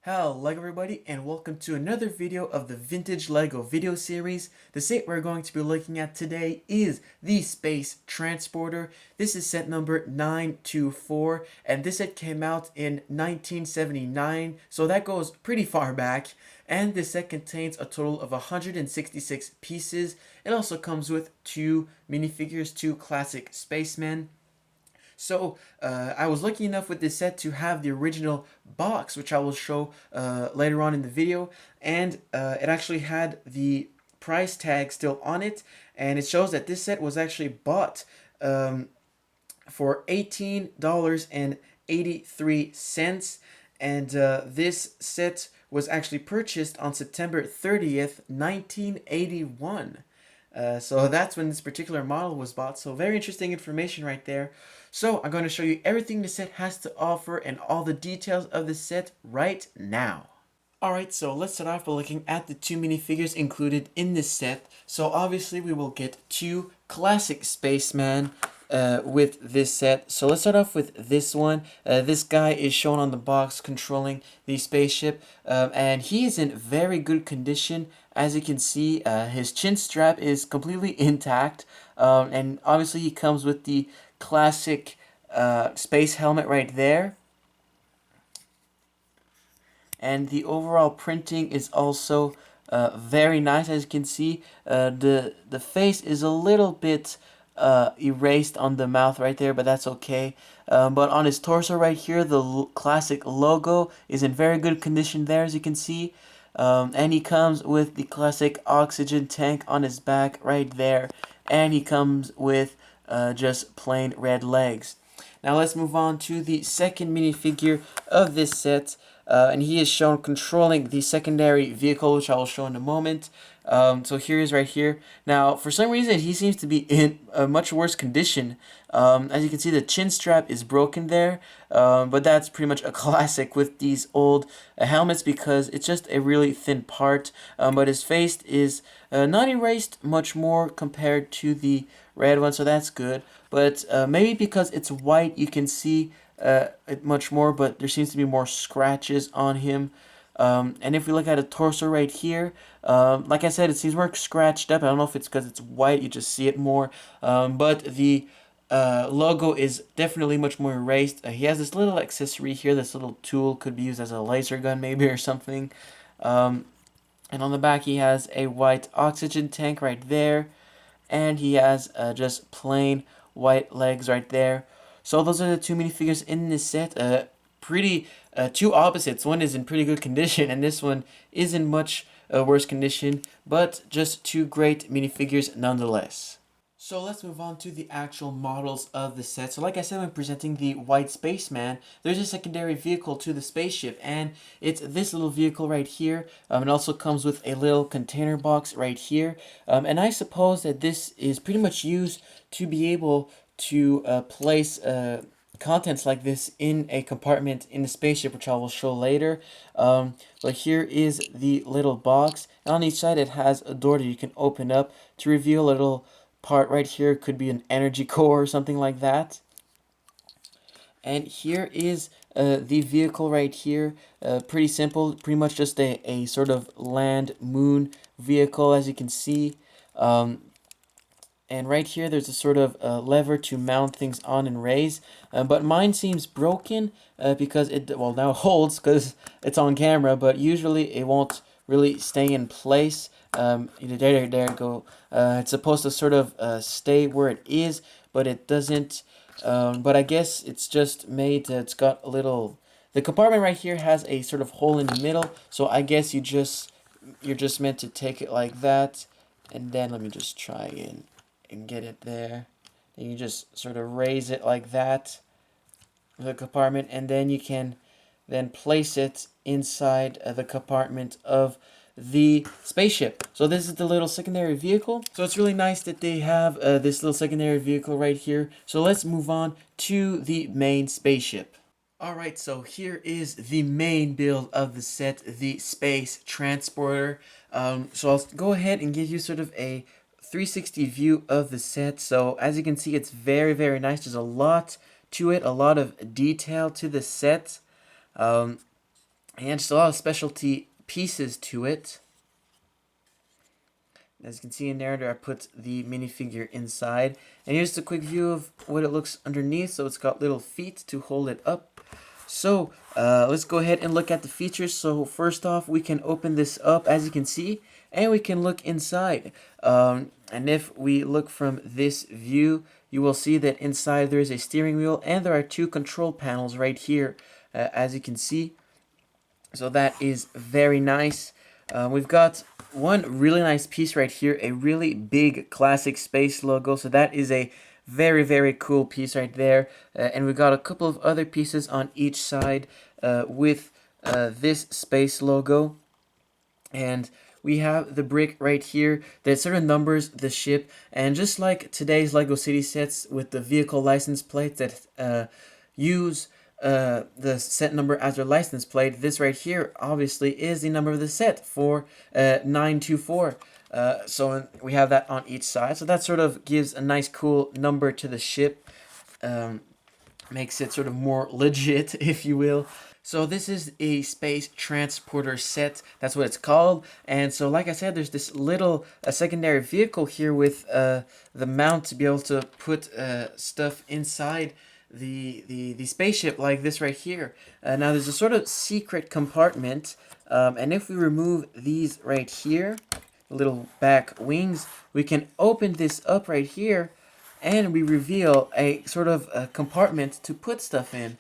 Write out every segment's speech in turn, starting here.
Hello everybody and welcome to another video of the Vintage Lego video series. The set we're going to be looking at today is the Space Transporter. This is set number 924 and this set came out in 1979, so that goes pretty far back. And this set contains a total of 166 pieces. It also comes with two minifigures, two classic spacemen. So I was lucky enough with this set to have the original box, which I will show later on in the video, and it actually had the price tag still on it, and it shows that this set was actually bought for $18.83, and this set was actually purchased on September 30th, 1981. So that's when this particular model was bought. So very interesting information right there. So I'm going to show you everything the set has to offer and all the details of the set right now. Alright, so let's start off by looking at the two minifigures included in this set. So obviously we will get two classic spacemen with this set. So let's start off with this one. This guy is shown on the box controlling the spaceship, and he is in very good condition. As you can see, his chin strap is completely intact, and obviously he comes with the classic space helmet right there. And the overall printing is also very nice. As you can see, the face is a little bit erased on the mouth right there, but that's okay. But on his torso right here, the classic logo is in very good condition there, as you can see. And he comes with the classic oxygen tank on his back right there. And he comes with just plain red legs. Now let's move on to the second minifigure of this set. And he is shown controlling the secondary vehicle, which I will show in a moment. So here he is right here. Now, for some reason, he seems to be in a much worse condition. As you can see, the chin strap is broken there, but that's pretty much a classic with these old helmets because it's just a really thin part. But his face is not erased much more compared to the red one, so that's good. But maybe because it's white, you can see it much more, but there seems to be more scratches on him. And if we look at a torso right here, like I said, it seems more scratched up. I don't know if it's because it's white, you just see it more. But the logo is definitely much more erased. He has this little accessory here, this little tool, could be used as a laser gun maybe or something. And on the back he has a white oxygen tank right there. And he has just plain white legs right there. So those are the two minifigures in this set. Pretty two opposites. One is in pretty good condition, and this one is in much worse condition. But just two great minifigures nonetheless. So let's move on to the actual models of the set. So like I said when presenting the white spaceman, there's a secondary vehicle to the spaceship, and it's this little vehicle right here. It also comes with a little container box right here. And I suppose that this is pretty much used to be able to place contents like this in a compartment in the spaceship, which I will show later. But here is the little box, and on each side it has a door that you can open up to reveal a little part right here. Could be an energy core or something like that. And here is the vehicle right here. Pretty simple, pretty much just a sort of land moon vehicle, as you can see. And right here, there's a sort of lever to mount things on and raise. But mine seems broken because it, well, now it holds because it's on camera, but usually it won't really stay in place. There you go. It's supposed to sort of stay where it is, but it doesn't. But I guess it's just made, it's got a little, the compartment right here has a sort of hole in the middle. So I guess you're just meant to take it like that. And then let me just try and get it there. Then you just sort of raise it like that, the compartment, and then you can then place it inside the compartment of the spaceship. So this is the little secondary vehicle. So it's really nice that they have this little secondary vehicle right here. So let's move on to the main spaceship. Alright, so here is the main build of the set, the Space Transporter. So I'll go ahead and give you sort of a 360 view of the set. So as you can see, it's very, very nice. There's a lot to it, a lot of detail to the set. and just a lot of specialty pieces to it. As you can see in there, I put the minifigure inside. And here's a quick view of what it looks underneath. So it's got little feet to hold it up. So let's go ahead and look at the features. So first off, we can open this up, as you can see, and we can look inside. And if we look from this view, you will see that inside there is a steering wheel and there are two control panels right here, as you can see. So that is very nice. We've got one really nice piece right here, a really big classic space logo. So that is a very, very cool piece right there. And we've got a couple of other pieces on each side with this space logo. And we have the brick right here that sort of numbers the ship. And just like today's LEGO City sets with the vehicle license plates that use the set number as their license plate, this right here obviously is the number of the set for 924. So we have that on each side. So that sort of gives a nice cool number to the ship. Makes it sort of more legit, if you will. So this is a space transporter set. That's what it's called. And so, like I said, there's this little secondary vehicle here with the mount to be able to put stuff inside the spaceship, like this right here. Now there's a sort of secret compartment, and if we remove these right here, little back wings, we can open this up right here, and we reveal a sort of a compartment to put stuff in.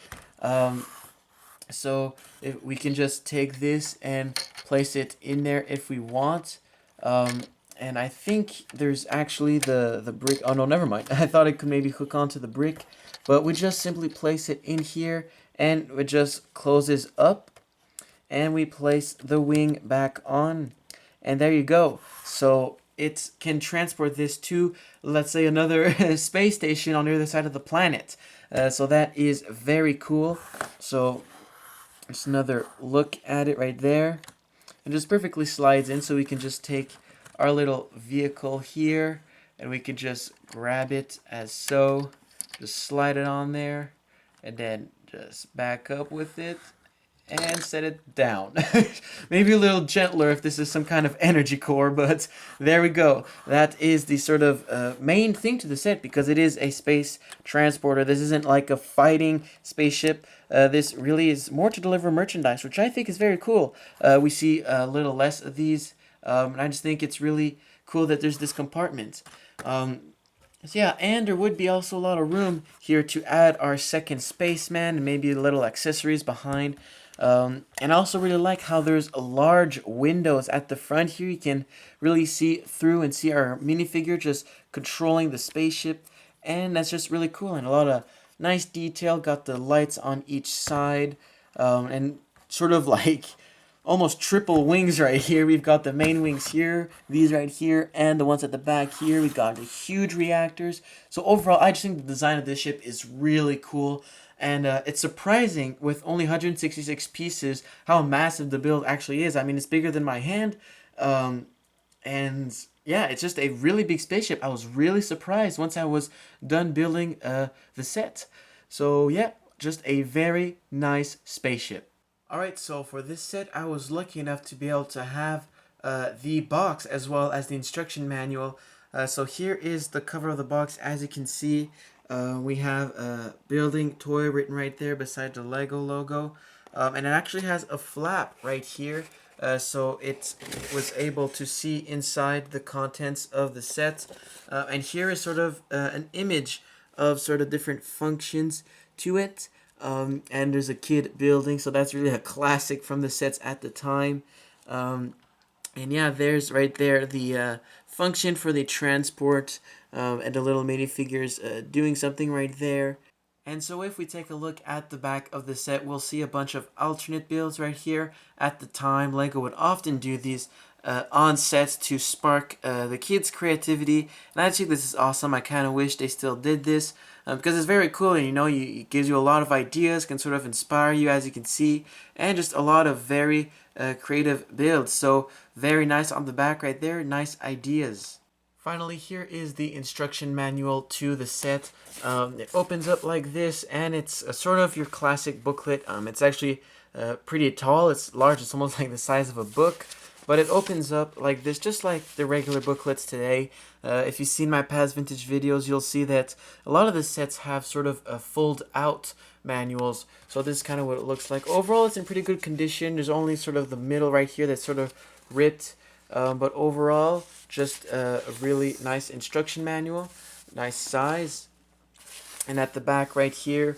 So if we can just take this and place it in there if we want. And I think there's actually the brick. Oh no, never mind. I thought it could maybe hook onto the brick, but we just simply place it in here and it just closes up, and we place the wing back on, and there you go. So it can transport this to, let's say, another space station on the other side of the planet. So that is very cool. So just another look at it right there. It just perfectly slides in, so we can just take our little vehicle here and we can just grab it as so. Just slide it on there and then just back up with it and set it down. Maybe a little gentler if this is some kind of energy core, but there we go. That is the sort of main thing to the set, because it is a space transporter. This isn't like a fighting spaceship. This really is more to deliver merchandise, which I think is very cool. We see a little less of these, and I just think it's really cool that there's this compartment. So yeah, and there would be also a lot of room here to add our second spaceman and maybe little accessories behind. And I also really like how there's large windows at the front here. You can really see through and see our minifigure just controlling the spaceship. And that's just really cool, and a lot of nice detail. Got the lights on each side, and sort of like almost triple wings right here. We've got the main wings here, these right here, and the ones at the back here. We've got the huge reactors. So overall, I just think the design of this ship is really cool. And it's surprising, with only 166 pieces, how massive the build actually is. I mean, it's bigger than my hand. And yeah, it's just a really big spaceship. I was really surprised once I was done building the set. So yeah, just a very nice spaceship. Alright, so for this set, I was lucky enough to be able to have the box as well as the instruction manual. So here is the cover of the box. As you can see, we have a building toy written right there beside the LEGO logo. And it actually has a flap right here. So it was able to see inside the contents of the set. And here is sort of an image of sort of different functions to it. And there's a kid building, so that's really a classic from the sets at the time. And yeah, there's right there the function for the transport, and the little minifigures doing something right there. And so if we take a look at the back of the set, we'll see a bunch of alternate builds right here. At the time, LEGO would often do these on sets to spark the kids' creativity. And I think this is awesome. I kind of wish they still did this, because it's very cool, and it gives you a lot of ideas, can sort of inspire you, as you can see, and just a lot of very creative builds. So very nice on the back right there, nice ideas. Finally, here is the instruction manual to the set. It opens up like this, and it's a sort of your classic booklet. It's actually pretty tall. It's large. It's almost like the size of a book. But it opens up like this, just like the regular booklets today. If you've seen my past vintage videos, you'll see that a lot of the sets have sort of fold-out manuals. So this is kind of what it looks like. Overall, it's in pretty good condition. There's only sort of the middle right here that's sort of ripped. But overall, just a really nice instruction manual. Nice size. And at the back right here,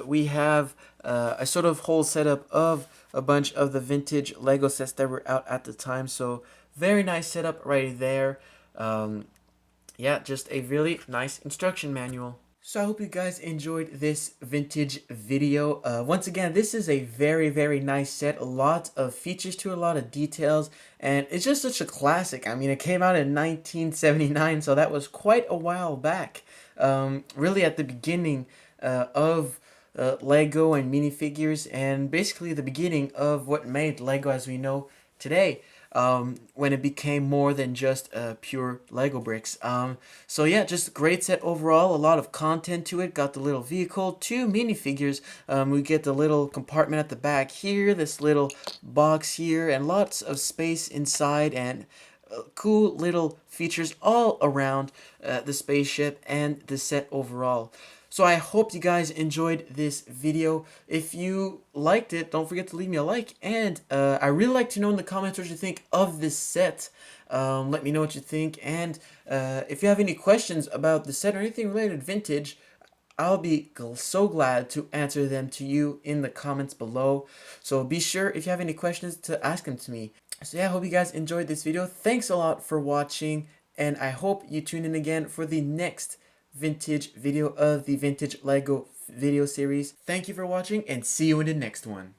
we have a sort of whole setup of a bunch of the vintage Lego sets that were out at the time. So very nice setup right there. Yeah, just a really nice instruction manual. So I hope you guys enjoyed this vintage video. Once again, this is a very nice set. A lot of features to it, a lot of details, and it's just such a classic. I mean, it came out in 1979, so that was quite a while back. Really at the beginning of Lego and minifigures, and basically the beginning of what made Lego as we know today. When it became more than just pure Lego bricks. So yeah, just a great set overall. A lot of content to it. Got the little vehicle, 2 minifigures. We get the little compartment at the back here, this little box here, and lots of space inside, and cool little features all around the spaceship and the set overall. So I hope you guys enjoyed this video. If you liked it, don't forget to leave me a like. And I really like to know in the comments what you think of this set. Let me know what you think. And if you have any questions about the set or anything related to vintage, I'll be so glad to answer them to you in the comments below. So be sure, if you have any questions, to ask them to me. So yeah, I hope you guys enjoyed this video. Thanks a lot for watching. And I hope you tune in again for the next vintage video of the Vintage Lego video series. Thank you for watching, and see you in the next one.